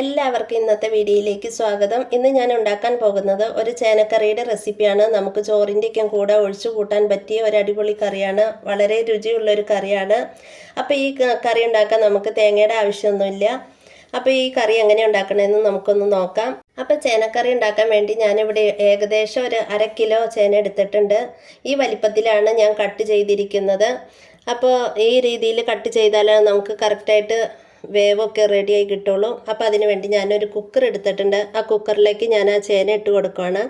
എല്ലാവർക്കും ഇന്നത്തെ വീഡിയോയിലേക്ക് സ്വാഗതം. ഇന്ന് ഞാൻ ഉണ്ടാക്കാൻ പോകുന്നത് ഒരു ചേനക്കറിയുടെ റെസിപ്പിയാണ്. നമുക്ക് ചോറിൻ്റെയൊക്കെ കൂടെ ഒഴിച്ചു കൂട്ടാൻ പറ്റിയ ഒരു അടിപൊളി കറിയാണ്. വളരെ രുചിയുള്ളൊരു കറിയാണ്. അപ്പോൾ ഈ കറി ഉണ്ടാക്കാൻ നമുക്ക് തേങ്ങയുടെ ആവശ്യമൊന്നുമില്ല. അപ്പോൾ ഈ കറി എങ്ങനെ ഉണ്ടാക്കണമെന്ന് നമുക്കൊന്ന് നോക്കാം. അപ്പോൾ ചേനക്കറി ഉണ്ടാക്കാൻ വേണ്ടി ഞാനിവിടെ ഏകദേശം ഒരു 1/2 കിലോ ചേന എടുത്തിട്ടുണ്ട്. ഈ വലിപ്പത്തിലാണ് ഞാൻ കട്ട് ചെയ്തിരിക്കുന്നത്. അപ്പോൾ ഈ രീതിയിൽ കട്ട് ചെയ്താലാണ് നമുക്ക് കറക്റ്റായിട്ട് വേവൊക്കെ റെഡിയായി കിട്ടുള്ളൂ. അപ്പോൾ അതിന് വേണ്ടി ഞാനൊരു കുക്കർ എടുത്തിട്ടുണ്ട്. ആ കുക്കറിലേക്ക് ഞാൻ ആ ചേന ഇട്ട് കൊടുക്കുകയാണ്.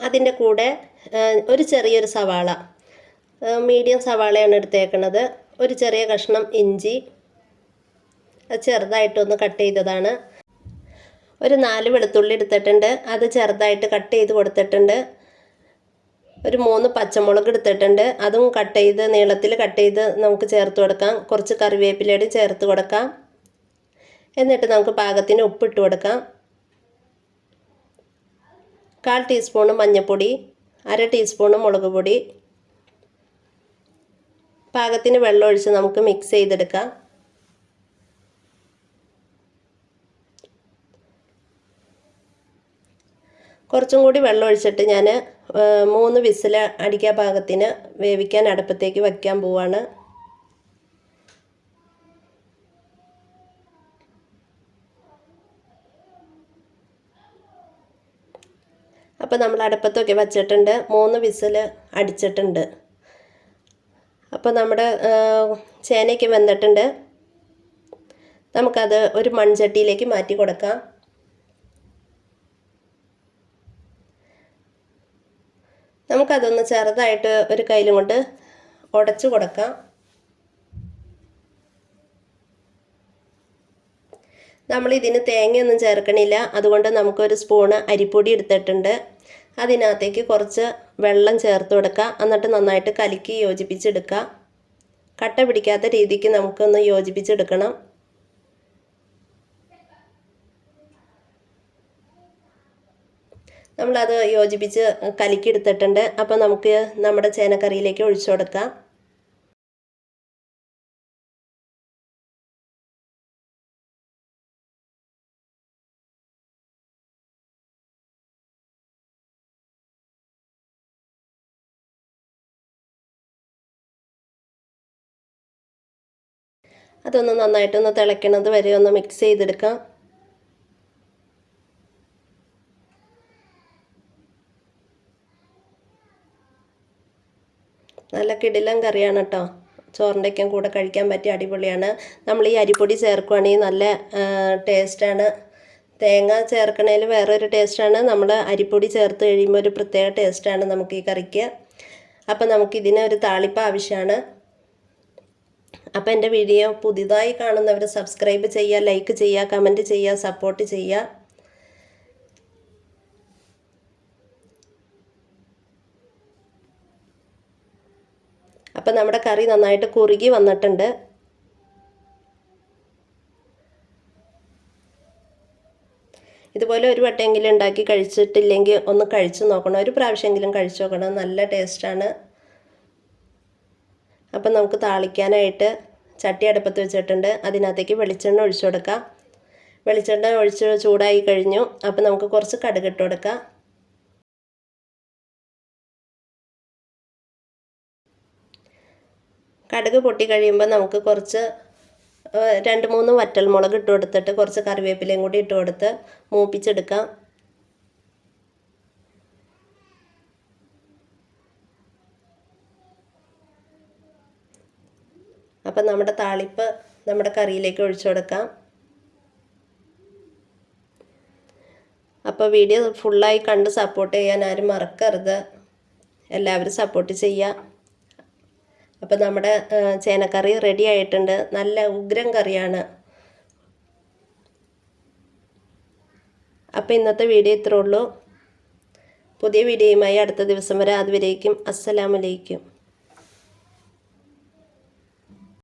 അതിൻ്റെ കൂടെ ഒരു ചെറിയൊരു സവാള, മീഡിയം സവാളയാണ് എടുത്തേക്കുന്നത്. ഒരു ചെറിയ കഷ്ണം ഇഞ്ചി ചെറുതായിട്ടൊന്ന് കട്ട് ചെയ്തതാണ്. ഒരു 4 വെളുത്തുള്ളി എടുത്തിട്ടുണ്ട്, അത് ചെറുതായിട്ട് കട്ട് ചെയ്ത് കൊടുത്തിട്ടുണ്ട്. ഒരു 3 പച്ചമുളക് എടുത്തിട്ടുണ്ട്, അതും കട്ട് ചെയ്ത് നീളത്തിൽ കട്ട് ചെയ്ത് നമുക്ക് ചേർത്ത് കൊടുക്കാം. കുറച്ച് കറിവേപ്പിലയും ചേർത്ത് കൊടുക്കാം. എന്നിട്ട് നമുക്ക് പാകത്തിന് ഉപ്പിട്ട് കൊടുക്കാം. 1/4 ടീസ്പൂൺ മഞ്ഞൾപ്പൊടി, 1/2 ടീസ്പൂൺ മുളക് പൊടി, പാകത്തിന് വെള്ളം ഒഴിച്ച് നമുക്ക് മിക്സ് ചെയ്തെടുക്കാം. കുറച്ചും കൂടി വെള്ളം ഒഴിച്ചിട്ട് ഞാൻ 3 വിസിൽ അടിക്കാൻ പാകത്തിന് വേവിക്കാൻ അടുപ്പത്തേക്ക് വയ്ക്കാൻ പോവാണ്. അപ്പോൾ നമ്മൾ അടുപ്പത്തൊക്കെ വച്ചിട്ടുണ്ട്, 3 വിസിൽ അടിച്ചിട്ടുണ്ട്. അപ്പോൾ നമ്മുടെ ചേനയ്ക്ക് വെന്തിട്ടുണ്ട്. നമുക്കത് ഒരു മൺചട്ടിയിലേക്ക് മാറ്റി കൊടുക്കാം. നമുക്കതൊന്ന് ചെറുതായിട്ട് ഒരു കയ്യിലും കൊണ്ട് ഉടച്ചു കൊടുക്കാം. നമ്മളിതിന് തേങ്ങയൊന്നും ചേർക്കണില്ല, അതുകൊണ്ട് നമുക്കൊരു സ്പൂണ് അരിപ്പൊടി എടുത്തിട്ടുണ്ട്. അതിനകത്തേക്ക് കുറച്ച് വെള്ളം ചേർത്ത് കൊടുക്കുക. എന്നിട്ട് നന്നായിട്ട് കലക്കി യോജിപ്പിച്ചെടുക്കുക. കട്ട പിടിക്കാത്ത രീതിക്ക് നമുക്കൊന്ന് യോജിപ്പിച്ചെടുക്കണം. നമ്മളത് യോജിപ്പിച്ച് കലക്കി എടുത്തിട്ടുണ്ട്. അപ്പോൾ നമുക്ക് നമ്മുടെ ചേനക്കറിയിലേക്ക് ഒഴിച്ചു കൊടുക്കാം. അതൊന്ന് നന്നായിട്ടൊന്ന് തിളയ്ക്കണത് വരെ ഒന്ന് മിക്സ് ചെയ്തെടുക്കാം. നല്ല കിടിലൻ കറിയാണ് കേട്ടോ. ചോറിൻ്റെയൊക്കെ കൂടെ കഴിക്കാൻ പറ്റിയ അടിപൊളിയാണ്. നമ്മൾ ഈ അരിപ്പൊടി ചേർക്കുകയാണെങ്കിൽ നല്ല ടേസ്റ്റാണ്. തേങ്ങ ചേർക്കണതിൽ വേറൊരു ടേസ്റ്റാണ്, നമ്മൾ അരിപ്പൊടി ചേർത്ത് കഴിയുമ്പോൾ ഒരു പ്രത്യേക ടേസ്റ്റാണ് നമുക്ക് ഈ കറിക്ക്. അപ്പോൾ നമുക്കിതിന് ഒരു താളിപ്പ് ആവശ്യമാണ്. അപ്പോൾ എൻ്റെ വീഡിയോ പുതിയതായി കാണുന്നവർ സബ്സ്ക്രൈബ് ചെയ്യുക, ലൈക്ക് ചെയ്യുക, കമൻറ്റ് ചെയ്യുക, സപ്പോർട്ട് ചെയ്യുക. അപ്പം നമ്മുടെ കറി നന്നായിട്ട് കുറുകി വന്നിട്ടുണ്ട്. ഇതുപോലെ ഒരു വട്ടമെങ്കിലും ഉണ്ടാക്കി കഴിച്ചിട്ടില്ലെങ്കിൽ ഒന്ന് കഴിച്ചു നോക്കണം. ഒരു പ്രാവശ്യമെങ്കിലും കഴിച്ചു നോക്കണം, നല്ല ടേസ്റ്റാണ്. അപ്പം നമുക്ക് താളിക്കാനായിട്ട് ചട്ടി അടുപ്പത്ത് വെച്ചിട്ടുണ്ട്. അതിനകത്തേക്ക് വെളിച്ചെണ്ണ ഒഴിച്ചു കൊടുക്കാം. വെളിച്ചെണ്ണ ഒഴിച്ച് ചൂടായി കഴിഞ്ഞു. അപ്പം നമുക്ക് കുറച്ച് കടുക് ഇട്ട് കൊടുക്കാം. കടുക് പൊട്ടി കഴിയുമ്പോൾ നമുക്ക് കുറച്ച് 2-3 വറ്റൽമുളക് ഇട്ട് കൊടുത്തിട്ട് കുറച്ച് കറിവേപ്പിലയും കൂടി ഇട്ട് കൊടുത്ത് മൂപ്പിച്ചെടുക്കാം. അപ്പം നമ്മുടെ താളിപ്പ് നമ്മുടെ കറിയിലേക്ക് ഒഴിച്ചു കൊടുക്കാം. അപ്പോൾ വീഡിയോ ഫുള്ളായി കണ്ട് സപ്പോർട്ട് ചെയ്യാൻ ആരും മറക്കരുത്. എല്ലാവരും സപ്പോർട്ട് ചെയ്യുക. അപ്പോൾ നമ്മുടെ ചേനക്കറി റെഡി ആയിട്ടുണ്ട്. നല്ല ഉഗ്രൻ കറിയാണ്. അപ്പോൾ ഇന്നത്തെ വീഡിയോ ഇത്രേ ഉള്ളൂ. പുതിയ വീഡിയോയുമായി അടുത്ത ദിവസം വരെ. അതുവരേക്കും അസ്സലാമു അലൈക്കും.